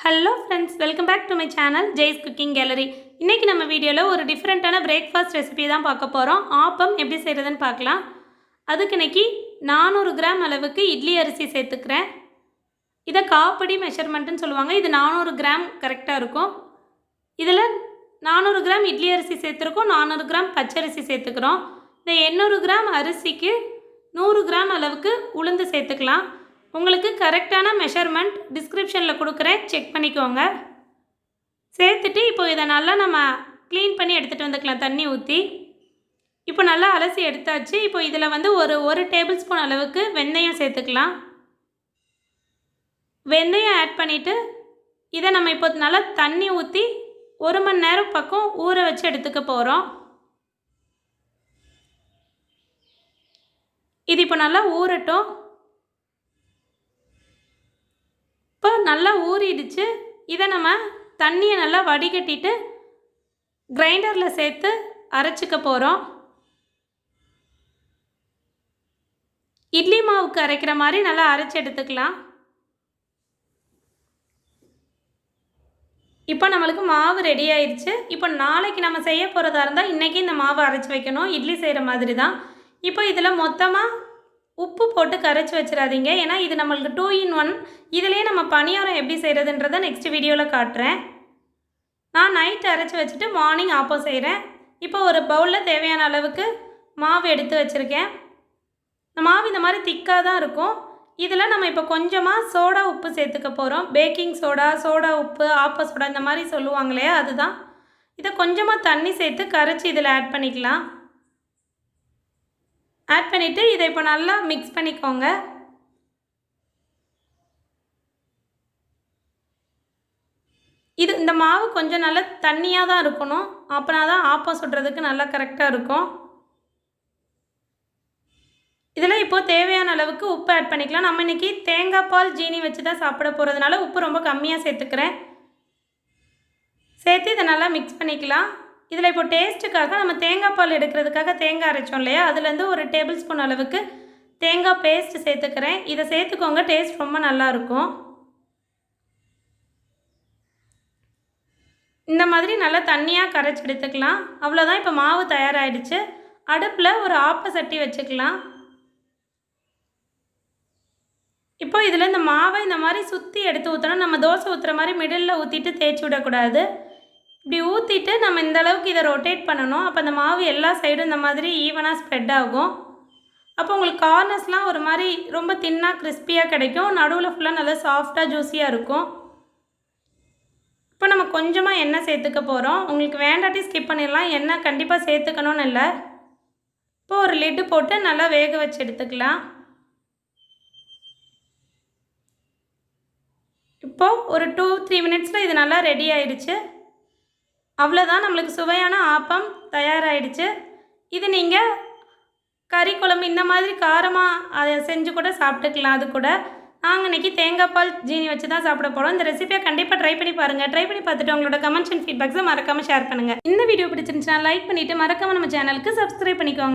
Hello friends, welcome back to my channel Jay's Cooking Gallery. இன்னைக்கு நம்ம வீடியோல ஒரு டிஃபரண்டான பிரேக்ஃபாஸ்ட் ரெசிபி தான் பார்க்க போறோம். ஆப்பம் எப்படி செய்யறதுன்னு பார்க்கலாம். அதுக்கு இன்னைக்கு 400 கிராம் அளவுக்கு இட்லி அரிசி சேர்த்துக்கிறேன். இத காப்படி மெஷர்மென்ட்னு சொல்லுவாங்க. இது 400 கிராம் கரெக்ட்டா இருக்கும். இதுல 400 கிராம் இட்லி அரிசி சேர்த்திருக்கோம். 400 கிராம் பச்சரிசி சேர்த்துக்கிறோம். இந்த 800 கிராம் அரிசிக்கு 100 கிராம் அளவுக்கு உளுந்து சேர்த்துக்கலாம். உங்களுக்கு கரெக்டான மெஷர்மெண்ட் டிஸ்கிரிப்ஷனில் கொடுக்குறேன், செக் பண்ணிக்கோங்க. சேர்த்துட்டு இப்போ இதை நல்லா நம்ம க்ளீன் பண்ணி எடுத்துகிட்டு வந்துக்கலாம் தண்ணி ஊற்றி. இப்போ நல்லா அலசி எடுத்தாச்சு. இப்போ இதில் வந்து ஒரு டேபிள் ஸ்பூன் அளவுக்கு வெந்தயம் சேர்த்துக்கலாம். வெந்தயம் ஆட் பண்ணிவிட்டு இதை நம்ம இப்போ நல்லா தண்ணி ஊற்றி 1 மணி நேரம் பக்கம் ஊற வச்சு எடுத்துக்க போகிறோம். இது இப்போ நல்லா ஊறட்டும். இப்போ நல்லா ஊறிடுச்சு. இதை நம்ம தண்ணியை நல்லா வடிகட்டிட்டு கிரைண்டரில் சேர்த்து அரைச்சிக்க போகிறோம். இட்லி மாவுக்கு அரைக்கிற மாதிரி நல்லா அரைச்சி எடுத்துக்கலாம். இப்போ நம்மளுக்கு மாவு ரெடி ஆயிடுச்சு. இப்போ நாளைக்கு நம்ம செய்ய போகிறதா இருந்தால் இன்றைக்கி இந்த மாவை அரைச்சி வைக்கணும். இட்லி செய்கிற மாதிரி தான். இப்போ இதில் மொத்தமாக உப்பு போட்டு கரைச்சி வச்சிடாதீங்க. ஏன்னா இது நம்மளுக்கு 2 in 1. இதிலே நம்ம பணியாரம் எப்படி செய்கிறதுன்றதை நெக்ஸ்ட் வீடியோவில் காட்டுறேன். நான் நைட் அரைச்சி வச்சுட்டு மார்னிங் ஆப்பம் செய்கிறேன். இப்போ ஒரு பவுலில் தேவையான அளவுக்கு மாவு எடுத்து வச்சுருக்கேன். இந்த மாவு இந்த மாதிரி திக்காக தான் இருக்கும். இதில் நம்ம இப்போ கொஞ்சமாக சோடா உப்பு சேர்த்துக்க போகிறோம். பேக்கிங் சோடா, சோடா உப்பு, ஆப்ப சோடா இந்த மாதிரி சொல்லுவாங்க இல்லையா, அதுதான். இதை கொஞ்சமாக தண்ணி சேர்த்து கரைச்சி இதில் ஆட் பண்ணிக்கலாம். ஆட் பண்ணிவிட்டு இதை இப்போ நல்லா மிக்ஸ் பண்ணிக்கோங்க. இந்த மாவு கொஞ்சம் நல்லா தண்ணியாக தான் இருக்கணும். அப்போனா தான் ஆப்பம் சுடுறதுக்கு நல்லா கரெக்டாக இருக்கும். இதில் இப்போது தேவையான அளவுக்கு உப்பு ஆட் பண்ணிக்கலாம். நம்ம இன்றைக்கி தேங்காய் பால் ஜீனி வச்சு தான் சாப்பிட போகிறதுனால உப்பு ரொம்ப கம்மியாக சேர்த்துக்கிறேன். சேர்த்து இதை நல்லா மிக்ஸ் பண்ணிக்கலாம். இதில் இப்போ டேஸ்ட்டுக்காக நம்ம தேங்காய் பால் எடுக்கிறதுக்காக தேங்காய் அரைச்சோம் இல்லையா, அதுலேருந்து ஒரு டேபிள் ஸ்பூன் அளவுக்கு தேங்காய் பேஸ்ட் சேர்த்துக்கிறேன். இதை சேர்த்துக்கோங்க, டேஸ்ட் ரொம்ப நல்லாயிருக்கும். இந்த மாதிரி நல்லா தண்ணியாக கரைச்சி எடுத்துக்கலாம். அவ்வளோதான், இப்போ மாவு தயாராகிடுச்சு. அடுப்பில் ஒரு ஆப்ப சட்டி வச்சுக்கலாம். இப்போ இதில் இந்த மாவை இந்த மாதிரி சுற்றி எடுத்து ஊற்றணும். நம்ம தோசை ஊற்றுற மாதிரி மிடில் ஊற்றிட்டு தேய்ச்சி விடக்கூடாது. இப்படி ஊற்றிட்டு நம்ம இந்த அளவுக்கு இதை ரொட்டேட் பண்ணணும். அப்போ அந்த மாவு எல்லா சைடும் இந்த மாதிரி ஈவனாக ஸ்ப்ரெட் ஆகும். அப்போ உங்களுக்கு கார்னர்ஸ்லாம் ஒரு மாதிரி ரொம்ப தின்னாக கிறிஸ்பியாக கிடைக்கும். நடுவில் ஃபுல்லாக நல்லா சாஃப்டாக ஜூஸியாக இருக்கும். இப்போ நம்ம கொஞ்சமாக எண்ணெய் சேர்த்துக்க போகிறோம். உங்களுக்கு வேண்டாட்டி ஸ்கிப் பண்ணிடலாம். எண்ணெய் கண்டிப்பாக சேர்த்துக்கணும்னு இல்லை. இப்போ ஒரு லிட்டு போட்டு நல்லா வேக வச்சு எடுத்துக்கலாம். இப்போது ஒரு 2-3 மினிட்ஸில் இது நல்லா ரெடி ஆயிடுச்சு. அவ்வளோதான், நம்மளுக்கு சுவையான ஆப்பம் தயாராகிடுச்சு. இது நீங்கள் கறி குழம்பு இந்த மாதிரி காரமாக அதை செஞ்சு கூட சாப்பிட்டுக்கலாம். அது கூட நாங்கள் இன்றைக்கி தேங்காய் பால் ஜீனி வச்சு தான் சாப்பிட போகிறோம். இந்த ரெசிபியை கண்டிப்பாக ட்ரை பண்ணி பாருங்கள். ட்ரை பண்ணி பார்த்துட்டு உங்களோட கமெண்ட்ஸ் அண்ட் ஃபீட்பேக்ஸை மறக்காமல் ஷேர் பண்ணுங்கள். இந்த வீடியோ பிடிச்சிருந்துச்சுன்னா லைக் பண்ணிவிட்டு மறக்காமல் நம்ம சேனலுக்கு சப்ஸ்கிரைப் பண்ணிக்கோங்க.